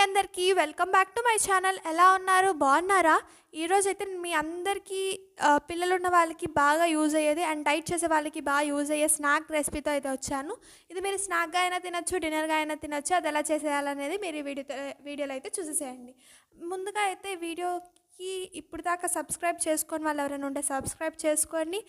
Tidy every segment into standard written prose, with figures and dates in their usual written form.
అందరికీ welcome back to my channel. ఎలా ఉన్నారు? బాగున్నారా? ఈరోజైతే మీ అందరికీ పిల్లలున్న వాళ్ళకి బాగా యూజ్ అయ్యేది అండ్ డైట్ చేసే వాళ్ళకి బాగా యూజ్ అయ్యే స్నాక్ రెసిపీతో అయితే వచ్చాను. ఇది మీరు స్నాక్గా అయినా తినొచ్చు, డిన్నర్గా అయినా తినొచ్చు. అది ఎలా చేసేయాలనేది మీరు ఈ వీడియోలో అయితే చూసేసేయండి. ముందుగా అయితే వీడియోకి ఇప్పుడు దాకా సబ్స్క్రైబ్ చేసుకొని వాళ్ళు ఎవరైనా ఉంటే సబ్స్క్రైబ్ చేసుకోండి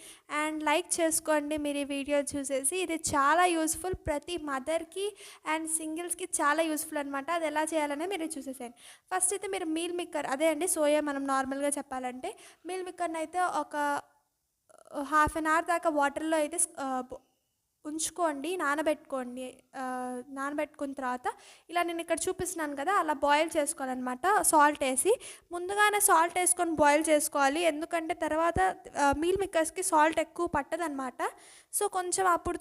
అండ్ లైక్ చేసుకోండి. మీరు ఈ వీడియో చూసేసి ఇది చాలా యూస్ఫుల్, ప్రతి మదర్కి అండ్ సింగిల్స్కి చాలా యూస్ఫుల్ అనమాట. అది ఎలా చేయాలనేది మీరు చూసేసేయండి. ఫస్ట్ అయితే మీరు మీల్ మేకర్, అదే అండి సోయా, మనం నార్మల్గా చెప్పాలంటే మీల్ మేకర్ని అయితే ఒక హాఫ్ అన్ అవర్ దాకా వాటర్లో అయితే ఉంచుకోండి, నానబెట్టుకోండి. నానబెట్టుకున్న తర్వాత ఇలా నేను ఇక్కడ చూపిస్తున్నాను కదా, అలా బాయిల్ చేసుకోవాలన్నమాట. సాల్ట్ వేసి ముందుగానే సాల్ట్ వేసుకొని బాయిల్ చేసుకోవాలి, ఎందుకంటే తర్వాత మీల్ మేకర్స్కి సాల్ట్ ఎక్కువ పట్టదనమాట. సో కొంచెం అప్పుడు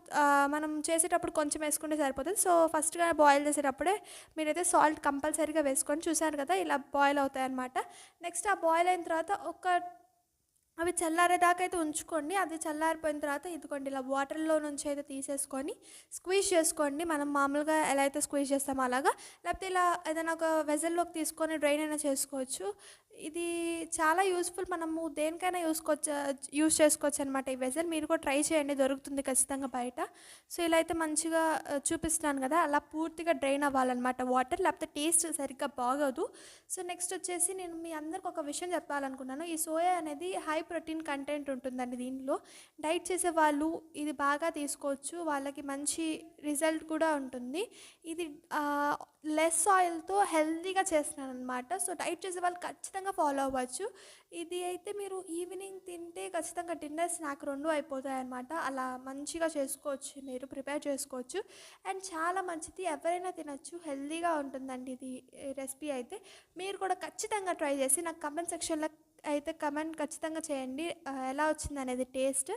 మనం చేసేటప్పుడు కొంచెం వేసుకుంటే సరిపోతుంది. సో ఫస్ట్గా బాయిల్ చేసేటప్పుడే మీరైతే సాల్ట్ కంపల్సరీగా వేసుకొని, చూసారు కదా ఇలా బాయిల్ అవుతాయి అన్నమాట. నెక్స్ట్ ఆ బాయిల్ అయిన తర్వాత అవి చల్లారేదాకా అయితే ఉంచుకోండి. అది చల్లారిపోయిన తర్వాత ఇదిగోండి ఇలా వాటర్లో నుంచి అయితే తీసేసుకొని స్క్వీజ్ చేసుకోండి. మనం మామూలుగా ఎలా అయితే స్క్వీజ్ చేస్తామో అలాగా, లేకపోతే ఇలా ఏదైనా ఒక వెజల్లోకి తీసుకొని డ్రైన్ అయినా చేసుకోవచ్చు. ఇది చాలా యూస్ఫుల్, మనము దేనికైనా యూస్ చేసుకోవచ్చు అనమాట. ఈ వెజల్ మీరు కూడా ట్రై చేయండి, దొరుకుతుంది ఖచ్చితంగా బయట. సో ఇలా అయితే మంచిగా చూపిస్తున్నాను కదా, అలా పూర్తిగా డ్రైన్ అవ్వాలన్నమాట వాటర్, లేకపోతే టేస్ట్ సరిగ్గా బాగోదు. సో నెక్స్ట్ వచ్చేసి నేను మీ అందరికి ఒక విషయం చెప్పాలనుకున్నాను. ఈ సోయా అనేది హై ప్రోటీన్ కంటెంట్ ఉంటుందండి దీనిలో. డైట్ చేసే వాళ్ళు ఇది బాగా తీసుకోవచ్చు, వాళ్ళకి మంచి రిజల్ట్ కూడా ఉంటుంది. ఇది లెస్ ఆయిల్తో హెల్తీగా చేస్తున్నాను అనమాట. సో డైట్ చేసే వాళ్ళు ఖచ్చితంగా ఫాలో అవ్వచ్చు. ఇది అయితే మీరు ఈవినింగ్ తింటే ఖచ్చితంగా డిన్నర్ స్నాక్ రెండు అయిపోతాయి అనమాట. అలా మంచిగా చేసుకోవచ్చు, మీరు ప్రిపేర్ చేసుకోవచ్చు అండ్ చాలా మంచిది, ఎవరైనా తినచ్చు, హెల్తీగా ఉంటుందండి ఇది రెసిపీ అయితే. మీరు కూడా ఖచ్చితంగా ట్రై చేసి నాకు కమెంట్ సెక్షన్లో అయితే కమెంట్ ఖచ్చితంగా చేయండి ఎలా వచ్చింది అనేది టేస్ట్.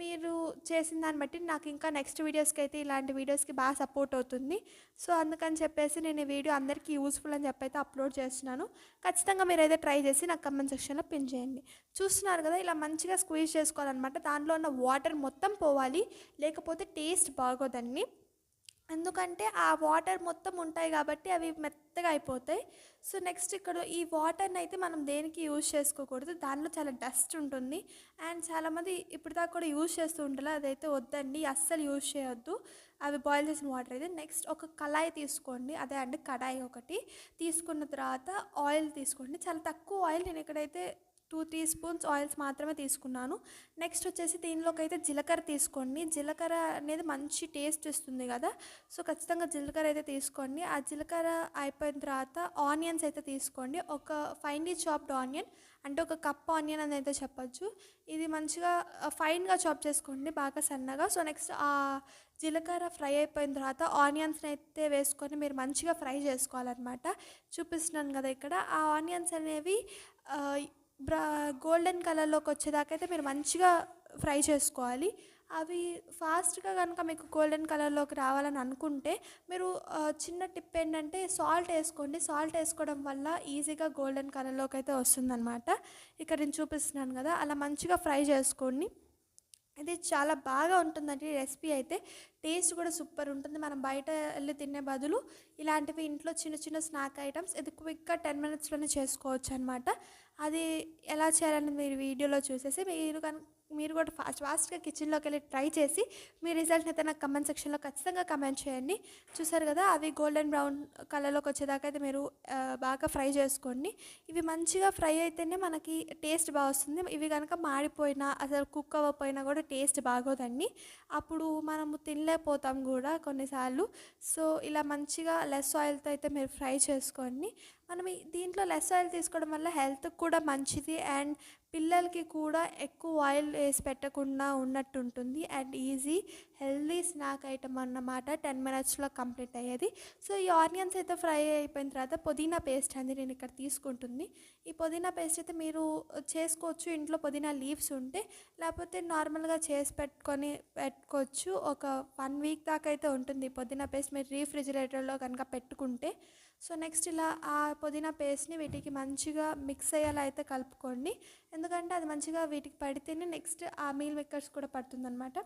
మీరు చేసిన దాన్ని బట్టి నాకు ఇంకా నెక్స్ట్ వీడియోస్కి అయితే ఇలాంటి వీడియోస్కి బాగా సపోర్ట్ అవుతుంది. సో అందుకని చెప్పేసి నేను ఈ వీడియో అందరికీ యూస్ఫుల్ అని చెప్పి అయితే అప్లోడ్ చేస్తున్నాను. ఖచ్చితంగా మీరైతే ట్రై చేసి నాకు కమెంట్ సెక్షన్లో పిన్ చేయండి. చూస్తున్నారు కదా ఇలా మంచిగా స్క్వీజ్ చేసుకోవాలన్నమాట. దాంట్లో ఉన్న వాటర్ మొత్తం పోవాలి, లేకపోతే టేస్ట్ బాగోదండి. ఎందుకంటే ఆ వాటర్ మొత్తం ఉంటాయి కాబట్టి అవి మెత్తగా అయిపోతాయి. సో నెక్స్ట్ ఇక్కడ ఈ వాటర్ని అయితే మనం దేనికి యూజ్ చేసుకోకూడదు, దానిలో చాలా డస్ట్ ఉంటుంది అండ్ చాలామంది ఇప్పుడు దాకా కూడా యూజ్ చేస్తూ ఉంటారు. అదైతే వద్దండి, అస్సలు యూజ్ చేయొద్దు అవి బాయిల్ చేసిన వాటర్ అయితే. నెక్స్ట్ ఒక కళాయి తీసుకోండి, అదే అండి కడాయి ఒకటి తీసుకున్న తర్వాత ఆయిల్ తీసుకోండి. చాలా తక్కువ ఆయిల్, నేను ఇక్కడైతే 2-3 స్పూన్స్ ఆయిల్స్ మాత్రమే తీసుకున్నాను. నెక్స్ట్ వచ్చేసి దీనిలోకి అయితే జీలకర్ర తీసుకోండి. జీలకర్ర అనేది మంచి టేస్ట్ ఇస్తుంది కదా, సో ఖచ్చితంగా జీలకర్ర అయితే తీసుకోండి. ఆ జీలకర్ర అయిపోయిన తర్వాత ఆనియన్స్ అయితే తీసుకోండి. ఒక ఫైన్లీ చాప్డ్ ఆనియన్, అంటే ఒక కప్ ఆనియన్ అని అయితే చెప్పచ్చు. ఇది మంచిగా ఫైన్గా చాప్ చేసుకోండి, బాగా సన్నగా. సో నెక్స్ట్ ఆ జీలకర్ర ఫ్రై అయిపోయిన తర్వాత ఆనియన్స్ని అయితే వేసుకొని మీరు మంచిగా ఫ్రై చేసుకోవాలన్నమాట. చూపిస్తున్నాను కదా ఇక్కడ, ఆ ఆనియన్స్ అనేవి గోల్డెన్ కలర్లోకి వచ్చేదాకా అయితే మీరు మంచిగా ఫ్రై చేసుకోవాలి. అవి ఫాస్ట్గా కనుక మీకు గోల్డెన్ కలర్లోకి రావాలని అనుకుంటే మీరు చిన్న టిప్ ఏంటంటే సాల్ట్ వేసుకోండి. సాల్ట్ వేసుకోవడం వల్ల ఈజీగా గోల్డెన్ కలర్లోకి అయితే వస్తుందన్నమాట. ఇక్కడ నేను చూపిస్తున్నాను కదా, అలా మంచిగా ఫ్రై చేసుకోండి. ఇది చాలా బాగా ఉంటుందండి రెసిపీ అయితే, టేస్ట్ కూడా సూపర్ ఉంటుంది. మనం బయట వెళ్ళి తినే బదులు ఇలాంటివి ఇంట్లో చిన్న చిన్న స్నాక్ ఐటమ్స్ ఇది క్విక్గా 10 మినిట్స్లోనే చేసుకోవచ్చు అనమాట. అది ఎలా చేయాలని మీరు వీడియోలో చూసేసి మీరు కూడా ఫాస్ట్గా కిచెన్లోకి వెళ్ళి ట్రై చేసి మీ రిజల్ట్ని అయితే నాకు కమెంట్ సెక్షన్లో ఖచ్చితంగా కమెంట్ చేయండి. చూసారు కదా, అవి గోల్డెన్ బ్రౌన్ కలర్లోకి వచ్చేదాకా అయితే మీరు బాగా ఫ్రై చేసుకోండి. ఇవి మంచిగా ఫ్రై అయితేనే మనకి టేస్ట్ బాగా వస్తుంది. ఇవి కనుక మాడిపోయినా అసలు కుక్ అవ్వకపోయినా కూడా టేస్ట్ బాగోదండి, అప్పుడు మనము తినలేకపోతాం కూడా కొన్నిసార్లు. సో ఇలా మంచిగా లెస్ ఆయిల్తో అయితే మీరు ఫ్రై చేసుకోండి. మనం దీంట్లో లెస్ ఆయిల్ తీసుకోవడం వల్ల హెల్త్కి కూడా మంచిది అండ్ పిల్లలకి కూడా ఎక్కువ ఆయిల్ వేసి పెట్టకుండా ఉన్నట్టు ఉంటుంది and easy healthy snack item అన్నమాట. 10 మినిట్స్లో కంప్లీట్ అయ్యేది. సో ఈ ఆనియన్స్ అయితే ఫ్రై అయిపోయిన తర్వాత పుదీనా పేస్ట్ అనేది నేను ఇక్కడ తీసుకుంటుంది. ఈ పుదీనా పేస్ట్ అయితే మీరు చేసుకోవచ్చు ఇంట్లో, పుదీనా లీవ్స్ ఉంటే, లేకపోతే నార్మల్గా చేసి పెట్టుకోవచ్చు. ఒక 1 వీక్ దాకా అయితే ఉంటుంది ఈ పుదీనా పేస్ట్, మీరు రీఫ్రిజిరేటర్లో కనుక పెట్టుకుంటే. సో నెక్స్ట్ ఇలా ఆ పుదీనా పేస్ట్ని వీటికి మంచిగా మిక్స్ అయ్యేలా అయితే కలుపుకోండి, ఎందుకంటే అది మంచిగా వీటికి పడితేనే నెక్స్ట్ ఆ మీల్ మేకర్స్ కూడా పడుతుందన్నమాట.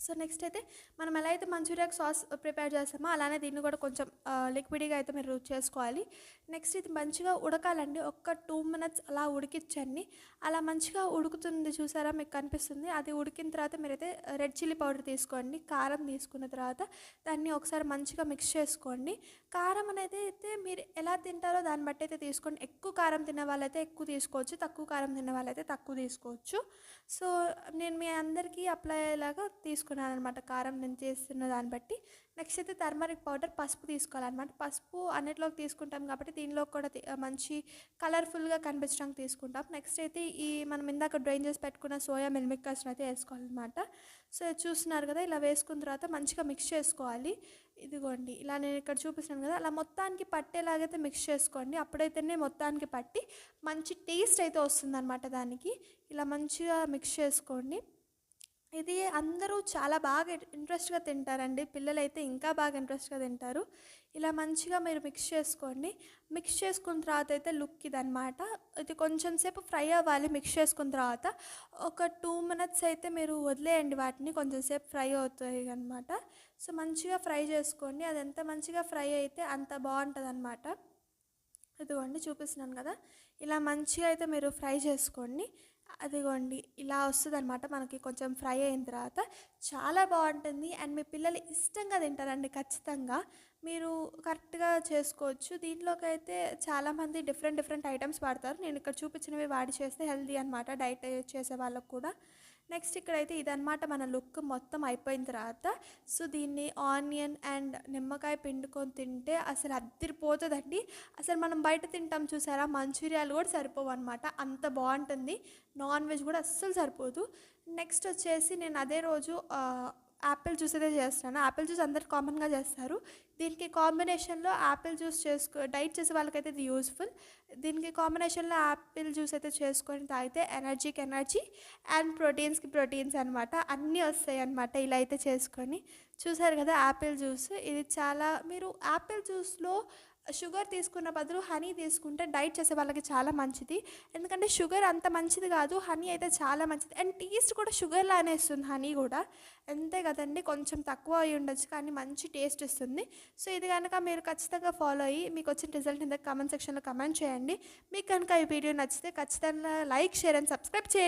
సో నెక్స్ట్ అయితే మనం ఎలా అయితే మంచూరియాకి సాస్ ప్రిపేర్ చేస్తామో అలానే దీన్ని కూడా కొంచెం లిక్విడ్గా అయితే మీరు చేసుకోవాలి. నెక్స్ట్ ఇది మంచిగా ఉడకాలండి. ఒక్క 2 మినిట్స్ అలా ఉడికించండి. అలా మంచిగా ఉడుకుతుంది చూసారా, మీకు కనిపిస్తుంది. అది ఉడికిన తర్వాత మీరైతే రెడ్ చిల్లీ పౌడర్ తీసుకోండి. కారం తీసుకున్న తర్వాత దాన్ని ఒకసారి మంచిగా మిక్స్ చేసుకోండి. కారం అనేది అయితే మీరు ఎలా తింటారో దాన్ని బట్టి అయితే తీసుకోండి. ఎక్కువ కారం తినే వాళ్ళైతే ఎక్కువ తీసుకోవచ్చు, తక్కువ కారం తినే వాళ్ళైతే తక్కువ తీసుకోవచ్చు. సో నేను మీ అందరికీ అప్లై అయ్యేలాగా తీసుకున్నాను అనమాట, కారం నేను చేస్తున్న దాన్ని బట్టి. నెక్స్ట్ అయితే టర్మరిక్ పౌడర్, పసుపు తీసుకోవాలన్నమాట. పసుపు అన్నిట్లోకి తీసుకుంటాం కాబట్టి దీనిలో కూడా మంచి కలర్ఫుల్గా కనిపించడానికి తీసుకుంటాం. నెక్స్ట్ అయితే ఈ మనం ఇందాక డ్రైన్ చేసి పెట్టుకున్న సోయా మిల్మిక్కర్స్ని అయితే వేసుకోవాలన్నమాట. సో చూస్తున్నారు కదా, ఇలా వేసుకున్న తర్వాత మంచిగా మిక్స్ చేసుకోవాలి. ఇదిగోండి ఇలా నేను ఇక్కడ చూపిస్తున్నాను కదా, అలా మొత్తానికి పట్టేలాగైతే మిక్స్ చేసుకోండి. అప్పుడైతేనే మొత్తానికి పట్టి మంచి టేస్ట్ అయితే వస్తుందన్నమాట దానికి. ఇలా మంచిగా మిక్స్ చేసుకోండి. ఇది అందరూ చాలా బాగా ఇంట్రెస్ట్గా తింటారండి. పిల్లలైతే ఇంకా బాగా ఇంట్రెస్ట్గా తింటారు. ఇలా మంచిగా మీరు మిక్స్ చేసుకోండి. మిక్స్ చేసుకున్న తర్వాత అయితే లుక్ ఇదనమాట. ఇది కొంచెం సేపు ఫ్రై అవ్వాలి. మిక్స్ చేసుకున్న తర్వాత ఒక 2 మినిట్స్ అయితే మీరు వదిలేయండి వాటిని, కొంచెం సేపు ఫ్రై అవుతాయి అనమాట. సో మంచిగా ఫ్రై చేసుకోండి. అది ఎంత మంచిగా ఫ్రై అయితే అంత బాగుంటుంది అనమాట. ఇదిగోండి చూపిస్తున్నాను కదా, ఇలా మంచిగా అయితే మీరు ఫ్రై చేసుకోండి. అదిగోండి ఇలా వస్తుంది అనమాట. మనకి కొంచెం ఫ్రై అయిన తర్వాత చాలా బాగుంటుంది. అండ్ మీ పిల్లలు ఇష్టంగా తింటారండి ఖచ్చితంగా. మీరు కరెక్ట్గా చేసుకోవచ్చు. దీంట్లోకి అయితే చాలామంది డిఫరెంట్ ఐటమ్స్ వాడతారు. నేను ఇక్కడ చూపించినవి వాడి చేస్తే హెల్దీ అనమాట, డైట్ చేసే వాళ్ళకు కూడా. నెక్స్ట్ ఇక్కడైతే ఇదనమాట మన లుక్ మొత్తం అయిపోయిన తర్వాత. సో దీన్ని ఆనియన్ అండ్ నిమ్మకాయ పిండుకొని తింటే అసలు అద్దరిపోతుందండి. అసలు మనం బయట తింటాం చూసారా, మంచూరియాలు కూడా సరిపోవు అనమాట, అంత బాగుంటుంది. నాన్ వెజ్ కూడా అస్సలు సరిపోదు. నెక్స్ట్ వచ్చేసి నేను అదే రోజు యాపిల్ జ్యూస్ అయితే చేస్తాను. యాపిల్ జ్యూస్ అందరు కామన్గా చేస్తారు. దీనికి కాంబినేషన్లో యాపిల్ జ్యూస్ డైట్ చేసే వాళ్ళకైతే ఇది యూస్ఫుల్. దీనికి కాంబినేషన్లో యాపిల్ జ్యూస్ అయితే చేసుకొని తాగితే ఎనర్జీకి ఎనర్జీ అండ్ ప్రోటీన్స్కి ప్రోటీన్స్ అనమాట, అన్నీ వస్తాయి అనమాట. ఇలా అయితే చేసుకొని చూసారు కదా యాపిల్ జ్యూస్. ఇది చాలా, మీరు యాపిల్ జ్యూస్లో షుగర్ తీసుకున్న బదులు హనీ తీసుకుంటే డైట్ చేసే వాళ్ళకి చాలా మంచిది. ఎందుకంటే షుగర్ అంత మంచిది కాదు, హనీ అయితే చాలా మంచిది. అండ్ టేస్ట్ కూడా షుగర్ లానే ఇస్తుంది హనీ కూడా, అంతే కదండి, కొంచెం తక్కువ అయి ఉండొచ్చు కానీ మంచి టేస్ట్ ఇస్తుంది. సో ఇది కనుక మీరు ఖచ్చితంగా ఫాలో అయ్యి మీకు వచ్చిన రిజల్ట్ ఇంత కామెంట్ సెక్షన్లో కమెంట్ చేయండి. మీకు కనుక ఈ వీడియో నచ్చితే ఖచ్చితంగా లైక్, షేర్ అండ్ సబ్స్క్రైబ్ చేయండి.